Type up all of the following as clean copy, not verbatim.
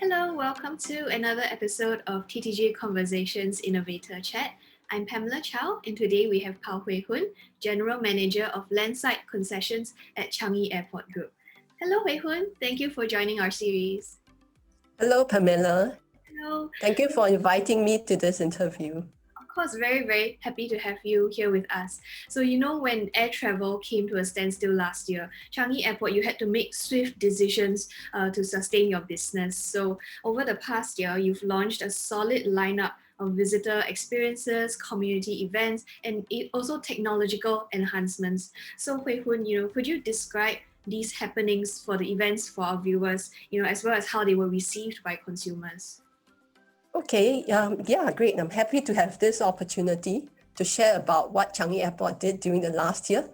Hello, welcome to another episode of TTG Conversations Innovator Chat. I'm Pamela Chow, and today we have Phau Hui Hoon, General Manager of Landside Concessions at Changi Airport Group. Hello, Hui Hoon. Thank you for joining our series. Hello, Pamela. Hello. Thank you for inviting me to this interview. Of course, very happy to have you here with us. So, when air travel came to a standstill last year, Changi Airport, you had to make swift decisions to sustain your business. So, over the past year, you've launched a solid lineup of visitor experiences, community events, and also technological enhancements. So, Hui Hoon, could you describe these happenings for the events for our viewers, as well as how they were received by consumers? Okay, great. I'm happy to have this opportunity to share about what Changi Airport did during the last year.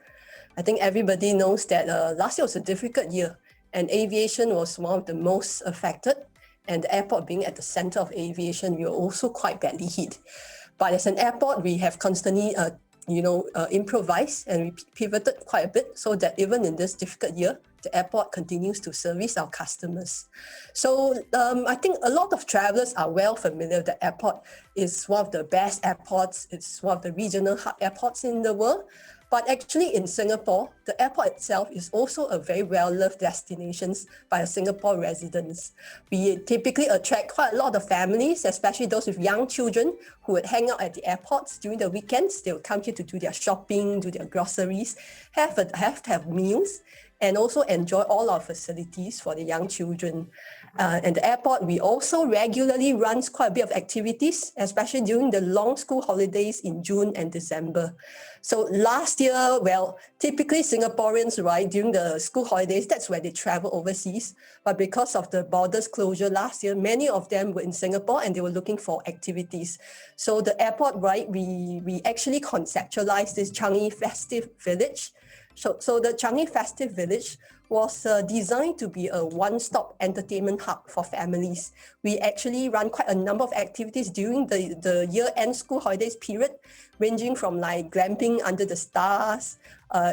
I think everybody knows that last year was a difficult year and aviation was one of the most affected, and the airport being at the center of aviation, we were also quite badly hit. But as an airport, we have constantly improvised and we pivoted quite a bit so that even in this difficult year, the airport continues to service our customers. So I think a lot of travelers are well familiar. The airport is one of the best airports. It's one of the regional hub airports in the world. But actually in Singapore, the airport itself is also a very well-loved destination by Singapore residents. We typically attract quite a lot of families, especially those with young children who would hang out at the airports during the weekends. They would come here to do their shopping, do their groceries, have to have meals, and also enjoy all our facilities for the young children. And the airport, we also regularly runs quite a bit of activities, especially during the long school holidays in June and December. So last year, typically Singaporeans, right, during the school holidays, that's where they travel overseas. But because of the borders closure last year, many of them were in Singapore and they were looking for activities. So the airport, right, we actually conceptualized this Changi Festive Village. So the Changi Festive Village was designed to be a one-stop entertainment hub for families. We actually run quite a number of activities during the year-end school holidays period, ranging from like glamping under the stars,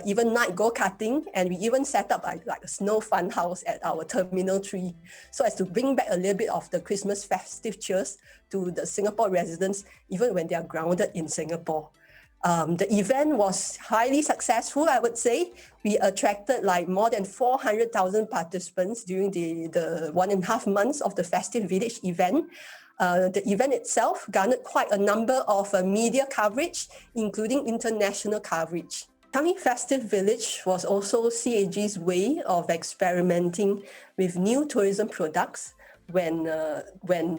even night go-karting, and we even set up like a snow fun house at our Terminal 3, so as to bring back a little bit of the Christmas festive cheers to the Singapore residents, even when they are grounded in Singapore. The event was highly successful, I would say. We attracted like more than 400,000 participants during the 1.5 months of the Festive Village event. The event itself garnered quite a number of media coverage, including international coverage. Changi Festive Village was also CAG's way of experimenting with new tourism products when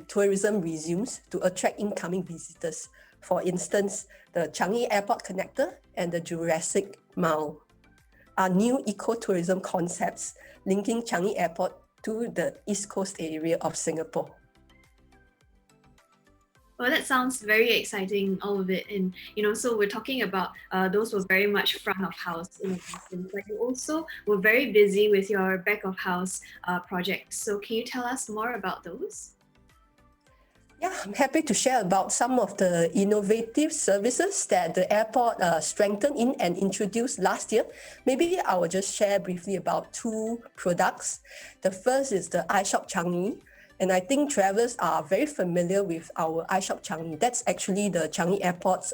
tourism resumes to attract incoming visitors. For instance, the Changi Airport Connector and the Jurassic Mile are new ecotourism concepts linking Changi Airport to the East Coast area of Singapore. Well, that sounds very exciting, all of it. And, so we're talking about those were very much front of house in a sense, but you also were very busy with your back of house projects. So can you tell us more about those? Yeah, I'm happy to share about some of the innovative services that the airport strengthened in and introduced last year. Maybe I will just share briefly about two products. The first is the iShop Changi. And I think travelers are very familiar with our iShop Changi. That's actually the Changi Airport's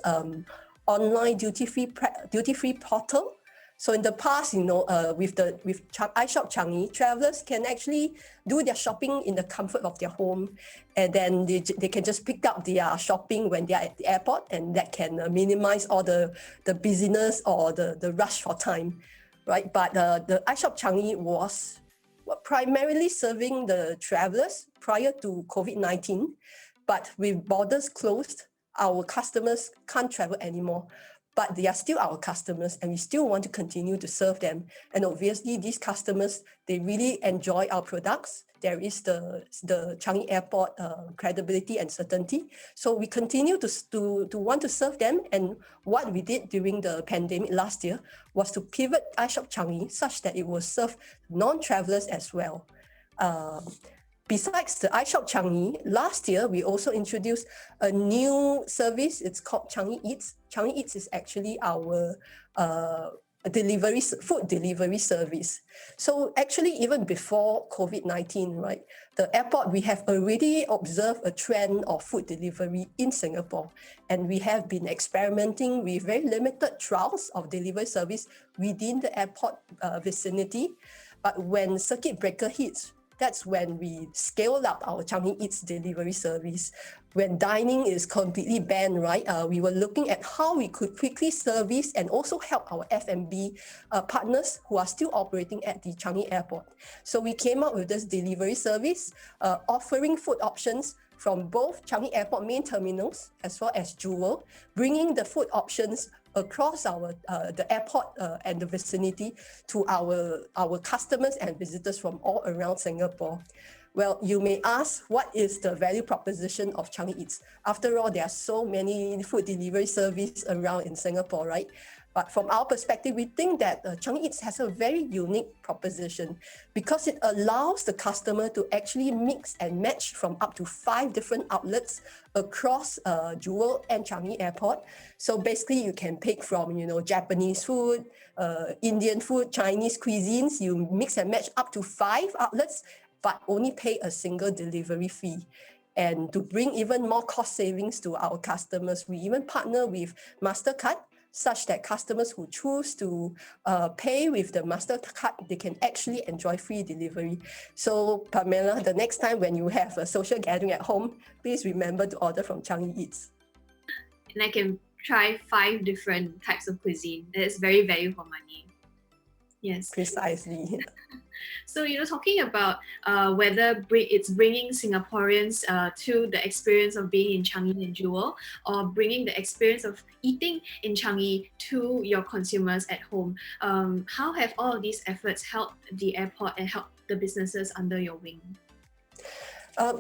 online duty-free portal. So in the past, with iShop Changi, travelers can actually do their shopping in the comfort of their home, and then they can just pick up their shopping when they are at the airport, and that can minimize all the busyness or the rush for time, right? But the iShop Changi was primarily serving the travelers prior to COVID-19, but with borders closed, our customers can't travel anymore. But they are still our customers and we still want to continue to serve them. And obviously these customers, they really enjoy our products. There is the Changi Airport credibility and certainty. So we continue to want to serve them. And what we did during the pandemic last year was to pivot iShop Changi such that it will serve non-travelers as well. Besides the iShop Changi, last year we also introduced a new service. It's called Changi Eats. Changi Eats is actually our food delivery service. So actually, even before COVID-19, right, the airport, we have already observed a trend of food delivery in Singapore. And we have been experimenting with very limited trials of delivery service within the airport vicinity. But when circuit breaker hits, that's when we scaled up our Changi Eats delivery service. When dining is completely banned, right, we were looking at how we could quickly service and also help our F&B partners who are still operating at the Changi Airport. So we came up with this delivery service, offering food options from both Changi Airport main terminals as well as Jewel, bringing the food options across the airport and the vicinity to our customers and visitors from all around Singapore. Well, you may ask, what is the value proposition of Changi Eats? After all, there are so many food delivery services around in Singapore, right? But from our perspective, we think that Changi Eats has a very unique proposition because it allows the customer to actually mix and match from up to 5 different outlets across Jewel and Changi Airport. So basically, you can pick from, Japanese food, Indian food, Chinese cuisines. You mix and match up to 5 outlets, but only pay a single delivery fee. And to bring even more cost savings to our customers, we even partner with MasterCard, such that customers who choose to pay with the MasterCard, they can actually enjoy free delivery. So Pamela, the next time when you have a social gathering at home, please remember to order from Changi Eats. And I can try 5 different types of cuisine. It's very value for money. Yes. Precisely. So, talking about whether it's bringing Singaporeans to the experience of being in Changi and Jewel, or bringing the experience of eating in Changi to your consumers at home, how have all of these efforts helped the airport and helped the businesses under your wing?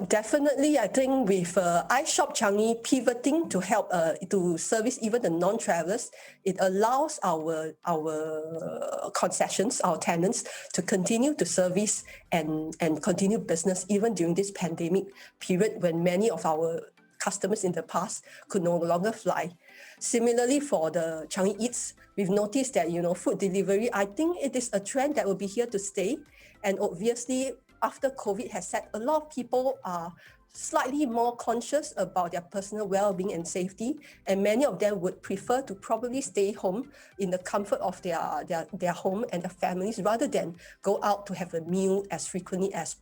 Definitely, I think with iShop Changi pivoting to help to service even the non-travelers, it allows our concessions, our tenants, to continue to service and continue business even during this pandemic period when many of our customers in the past could no longer fly. Similarly, for the Changi Eats, we've noticed that food delivery, I think it is a trend that will be here to stay, and obviously, after COVID has set, a lot of people are slightly more conscious about their personal well-being and safety, and many of them would prefer to probably stay home in the comfort of their home and their families rather than go out to have a meal as frequently as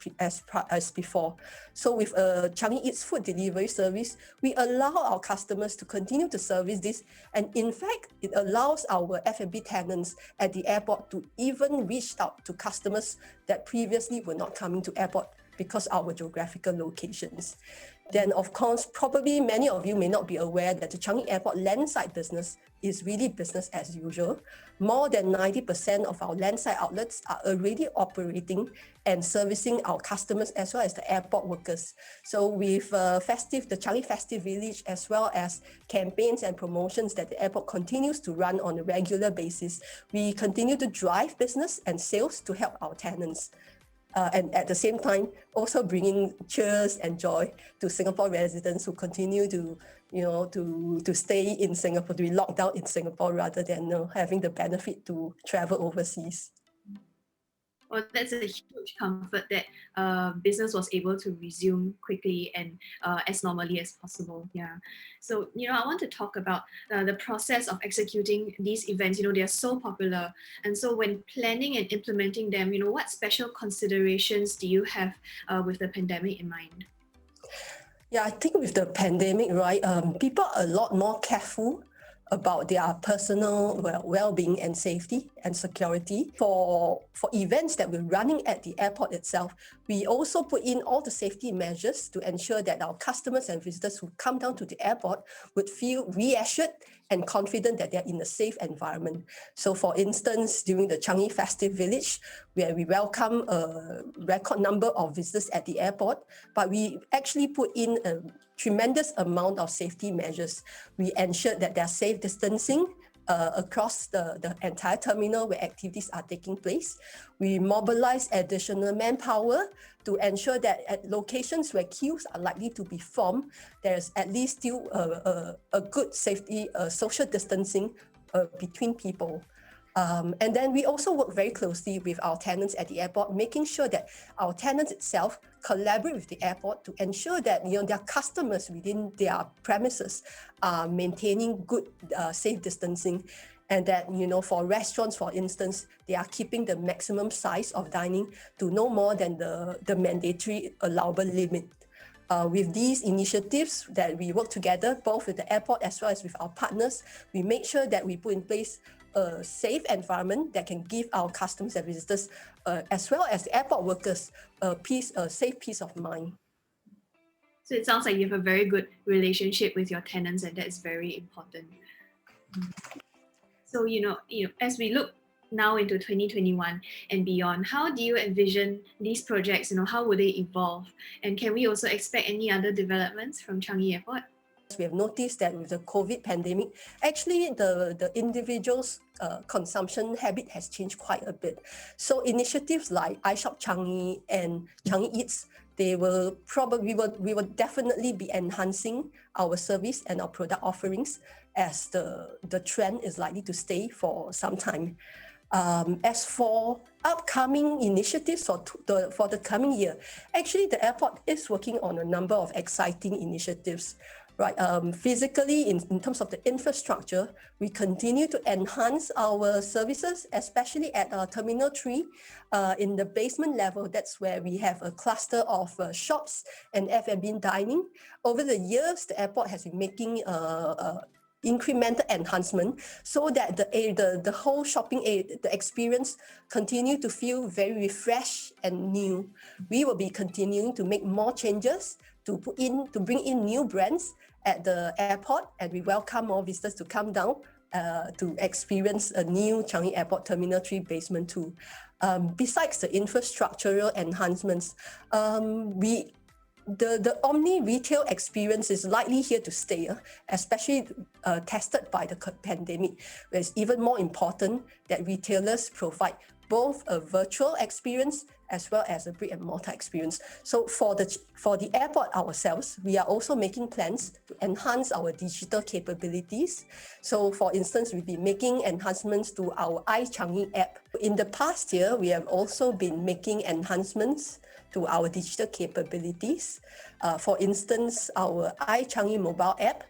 before. So with a Changi Eats food delivery service, we allow our customers to continue to service this, and in fact, it allows our F&B tenants at the airport to even reach out to customers that previously were not coming to airport because of our geographical locations. Then, of course, probably many of you may not be aware that the Changi Airport landside business is really business as usual. More than 90% of our landside outlets are already operating and servicing our customers as well as the airport workers. So with the Changi Festive Village, as well as campaigns and promotions that the airport continues to run on a regular basis, we continue to drive business and sales to help our tenants. And at the same time, also bringing cheers and joy to Singapore residents who continue to stay in Singapore, to be locked down in Singapore rather than having the benefit to travel overseas. Well, that's a huge comfort that business was able to resume quickly and as normally as possible. Yeah. So, I want to talk about the process of executing these events. They are so popular. And so when planning and implementing them, what special considerations do you have with the pandemic in mind? Yeah, I think with the pandemic, right, people are a lot more careful about their personal well-being and safety and security. For events that we're running at the airport itself, we also put in all the safety measures to ensure that our customers and visitors who come down to the airport would feel reassured and confident that they're in a safe environment. So for instance, during the Changi Festive Village, where we welcome a record number of visitors at the airport, but we actually put in a tremendous amount of safety measures. We ensured that there's safe distancing across the entire terminal where activities are taking place. We mobilize additional manpower to ensure that at locations where queues are likely to be formed, there's at least still a good safety, social distancing between people. And then we also work very closely with our tenants at the airport, making sure that our tenants itself collaborate with the airport to ensure that their customers within their premises are maintaining good safe distancing, and that for restaurants, for instance, they are keeping the maximum size of dining to no more than the mandatory allowable limit. With these initiatives that we work together, both with the airport as well as with our partners, we make sure that we put in place a safe environment that can give our customers and visitors, as well as the airport workers, a safe peace of mind. So it sounds like you have a very good relationship with your tenants, and that is very important. So as we look now into 2021 and beyond, how do you envision these projects? How will they evolve? And can we also expect any other developments from Changi Airport? We have noticed that with the COVID pandemic, actually the individual's consumption habit has changed quite a bit. So initiatives like iShop Changi and Changi Eats, we will definitely be enhancing our service and our product offerings as the trend is likely to stay for some time. As for upcoming initiatives for the coming year, actually the airport is working on a number of exciting initiatives. Right, physically, in terms of the infrastructure, we continue to enhance our services, especially at Terminal 3. In the basement level, that's where we have a cluster of shops and F&B dining. Over the years, the airport has been making incremental enhancement so that the whole shopping area, the experience continue to feel very refreshed and new. We will be continuing to make more changes to bring in new brands at the airport, and we welcome more visitors to come down to experience a new Changi Airport Terminal 3 Basement 2. Besides the infrastructural enhancements, the omni retail experience is likely here to stay, especially tested by the pandemic, where it's even more important that retailers provide both a virtual experience as well as a brick and mortar experience. So for the airport ourselves, we are also making plans to enhance our digital capabilities. So for instance, we'll be making enhancements to our iChangi app. In the past year, we have also been making enhancements to our digital capabilities. For instance, our iChangi mobile app.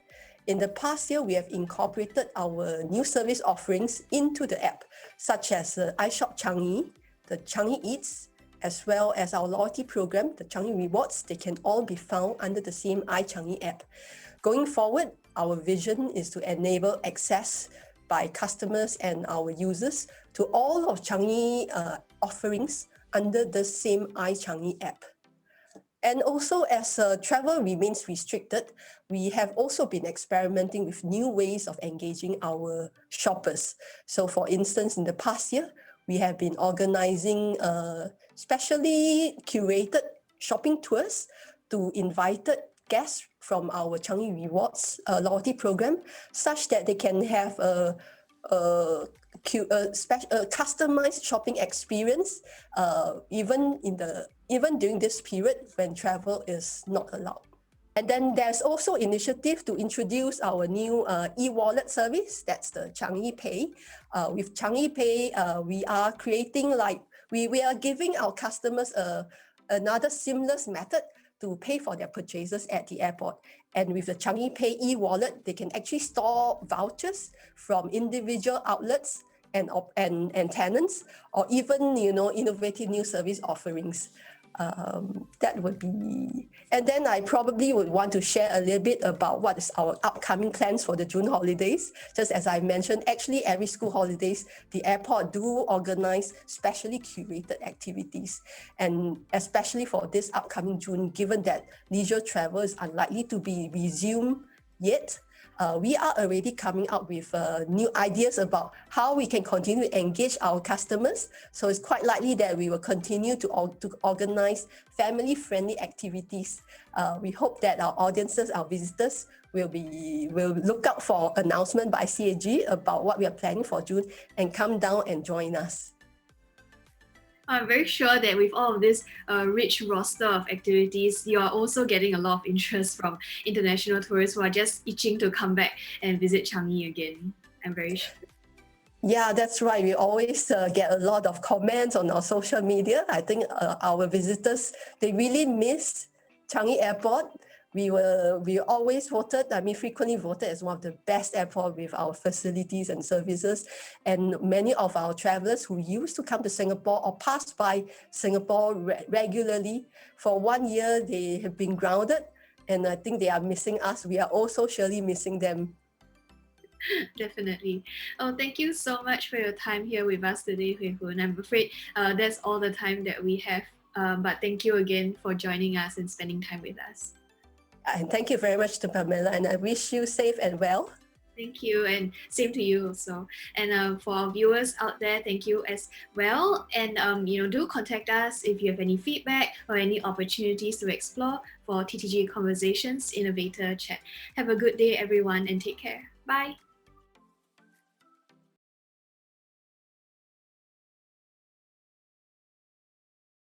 In the past year, we have incorporated our new service offerings into the app, such as iShop Changi, the Changi Eats, as well as our loyalty program, the Changi Rewards. They can all be found under the same iChangi app. Going forward, our vision is to enable access by customers and our users to all of Changi offerings under the same iChangi app. And also, as travel remains restricted, we have also been experimenting with new ways of engaging our shoppers. So for instance, in the past year, we have been organizing specially curated shopping tours to invited guests from our Changi Rewards loyalty program, such that they can have a customized shopping experience, even during this period when travel is not allowed. And then there's also initiative to introduce our new e-wallet service. That's the Changi Pay. With Changi Pay, we are creating we are giving our customers another seamless method to pay for their purchases at the airport. And with the Changi Pay e-wallet, they can actually store vouchers from individual outlets and tenants, or even innovative new service offerings. That would be, and then I probably would want to share a little bit about what is our upcoming plans for the June holidays. Just as I mentioned, actually every school holidays, the airport do organize specially curated activities. And especially for this upcoming June, given that leisure travel is unlikely to be resumed yet, we are already coming up with new ideas about how we can continue to engage our customers. So it's quite likely that we will continue to organize family-friendly activities. We hope that our audiences, our visitors, will look out for announcement by CAG about what we are planning for June and come down and join us. I'm very sure that with all of this rich roster of activities, you are also getting a lot of interest from international tourists who are just itching to come back and visit Changi again. I'm very sure. Yeah, that's right. We always get a lot of comments on our social media. I think our visitors, they really miss Changi Airport. We always voted, I mean, frequently voted as one of the best airport with our facilities and services. And many of our travelers who used to come to Singapore or pass by Singapore regularly, for 1 year, they have been grounded. And I think they are missing us. We are also surely missing them. Definitely. Oh, thank you so much for your time here with us today, Hui Hoon. I'm afraid that's all the time that we have. But thank you again for joining us and spending time with us. And thank you very much to Pamela, and I wish you safe and well. Thank you, and same to you also. And for our viewers out there, thank you as well. And do contact us if you have any feedback or any opportunities to explore for TTG Conversations Innovator Chat. Have a good day, everyone, and take care. Bye.